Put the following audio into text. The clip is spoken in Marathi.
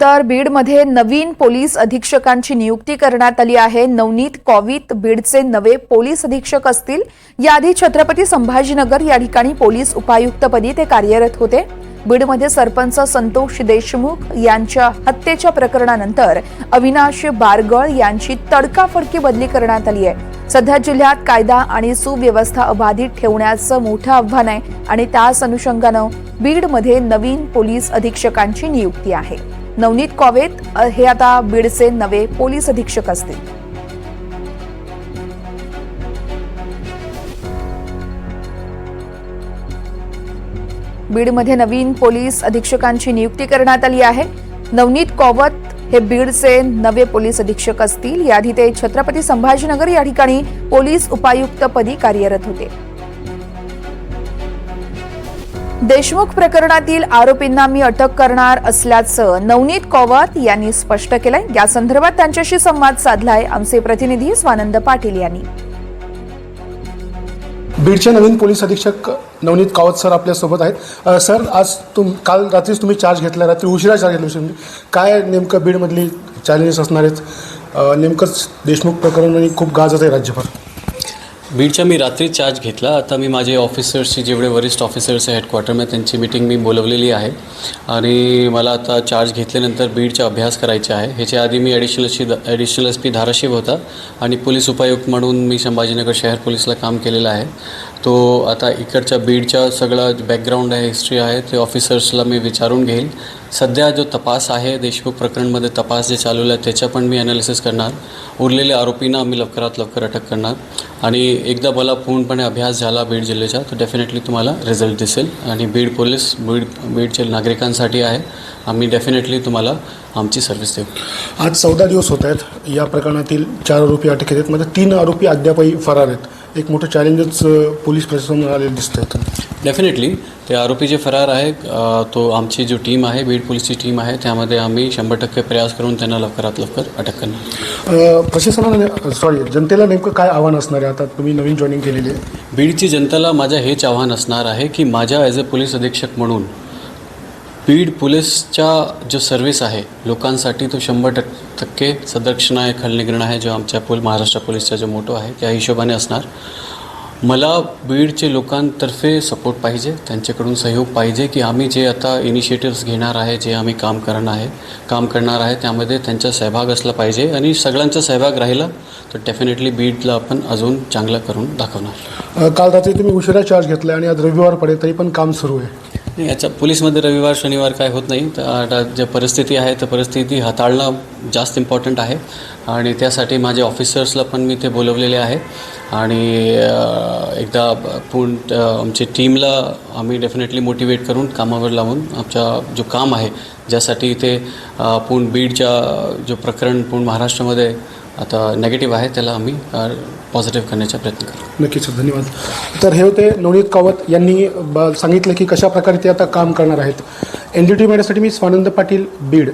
तर बीडमध्ये नवीन पोलीस अधीक्षकांची नियुक्ती करण्यात आली आहे। नवनीत कॉवित बीडचे नवे पोलीस अधीक्षक असतील। याआधी छत्रपती संभाजीनगर या ठिकाणी पोलीस उपायुक्तपदी ते कार्यरत होते। बीडमध्ये सरपंच संतोष देशमुख यांच्या हत्येच्या प्रकरणानंतर अविनाश बारगळ यांची तडकाफडकी बदली करण्यात आली आहे। सध्या जिल्ह्यात कायदा आणि सुव्यवस्था अबाधित ठेवण्याचं मोठं आव्हान आहे आणि त्याच अनुषंगानं बीडमध्ये नवीन पोलीस अधीक्षकांची नियुक्ती आहे। नवनीत कॉवित हे आता बीडचे नवे पोलीस अधीक्षक असतील। बीडमध्ये नवीन पोलीस अधीक्षकांची नियुक्ती करण्यात आली आहे। नवनीत कॉवित हे बीडचे नवे पोलीस अधीक्षक असतील। याआधी ते छत्रपती संभाजीनगर या ठिकाणी पोलीस उपायुक्तपदी कार्यरत होते। देशमुख प्रकरणातील आरोपींना मी अटक करणार असल्याचं नवनीत कॉवित यांनी स्पष्ट केलंय। या संदर्भात त्यांच्याशी संवाद साधलाय आमचे प्रतिनिधी स्वानंद पाटील यांनी। बीडचे नवीन पोलीस अधीक्षक नवनीत कॉवित सर आपल्या सोबत आहेत। सर, आज काल रात्रीच तुम्ही चार्ज घेतला, रात्री उशिरा चार्ज घेतला, काय नेमकं बीडमधली चॅलेंजेस असणार आहेत? नेमकंच देशमुख प्रकरण आणि खूप गाजत आहे राज्यभर। बीडच्या मी रात्री चार्ज घेतला। आता मी माझे ऑफिसर्सची जेवढे वरिष्ठ ऑफिसर्स आहे हेडक्वार्टरमध्ये त्यांची मीटिंग मी बोलवलेली आहे आणि मला आता चार्ज घेतल्यानंतर बीडचा अभ्यास करायचा आहे। ह्याच्या आधी मी ॲडिशनल SP धाराशिव होता आणि पोलीस उपायुक्त म्हणून मी संभाजीनगर शहर पोलीसला काम केलेलं आहे। तो आता इकडच्या बीडच्या सगळा बॅकग्राऊंड आहे, हिस्ट्री आहे, ते ऑफिसर्सला मी विचारून घेईल। सध्या जो तपास आहे देशमुख प्रकरणमध्ये तपास जे चालू आहे त्याचा पण मी ॲनालिसिस करणार। उरलेल्या आरोपींना आम्ही लवकरात लवकर अटक करणार आणि एकदा मला पूर्णपणे अभ्यास झाला बीड जिल्ह्याचा तर डेफिनेटली तुम्हाला रिझल्ट दिसेल आणि बीड पोलीस बीडच्या नागरिकांसाठी आहे। आम्ही डेफिनेटली तुम्हाला आमची सर्व्हिस देऊ। आज 14 दिवस होत आहेत या प्रकरणातील 4 आरोपी अटक आहेत, मध्ये 3 आरोपी अद्यापही फरार आहेत। एक मोठं चॅलेंजच पोलीस प्रशासनाला आलेलं दिसतं। डेफिनेटली ते आरोपी जे फरार आहे तो आमची जो टीम आहे बीड पोलीसची टीम आहे त्यामध्ये आम्ही 100% प्रयास करून त्यांना लवकरात लवकर अटक करणार। प्रशासनाने जनतेला नेमकं काय आव्हान असणार आहे? आता तुम्ही नवीन जॉईनिंग केलेली आहे। बीडची जनतेला माझं हेच आव्हान असणार आहे की माझ्या ॲज अ पोलीस अधीक्षक म्हणून बीड पोलीसच्या जो सर्व्हिस आहे लोकांसाठी तो 100% सदक्षिण आहे, खलनिग्रहण आहे, जो आमच्या महाराष्ट्र पोलीसचा जो मोटो आहे त्या हिशोबाने असणार। मला बीडचे लोकांतर्फे सपोर्ट पाहिजे, त्यांच्याकडून सहयोग पाहिजे की आम्ही जे आता इनिशिएटिव्स घेणार आहे, जे आम्ही काम करणार आहे त्यामध्ये त्यांचा सहभाग असला पाहिजे आणि सगळ्यांचा सहभाग राहिला तर डेफिनेटली बीडला आपण अजून चांगलं करून दाखवणार। काल रात्री तुम्ही उशिरा चार्ज घेतला आणि आज रविवार पडे तरी पण काम सुरू आहे। याच्या पोलीसमध्ये रविवार शनिवार काय होत नाही, तर जे परिस्थिती आहे तर परिस्थिती हाताळणं जास्त इम्पॉर्टंट आहे आणि त्यासाठी माझ्या ऑफिसर्सला पण मी ते बोलवलेले आहे आणि एकदा आमच्या टीमला आम्ही डेफिनेटली मोटिवेट करून कामावर लावून आमचा जो काम आहे ज्यासाठी ते बीडच्या जो प्रकरण महाराष्ट्रामध्ये आता नेगेटिव्ह आहे त्याला आम्ही पॉझिटिव्ह करण्याचा प्रयत्न करू। नक्कीच, धन्यवाद। तर हे होते नवनीत कॉवित यांनी सांगितलं की कशा प्रकारे ते आता काम करणार आहेत। NDTV मीडियासाठी मी स्वानंद पाटील, बीड।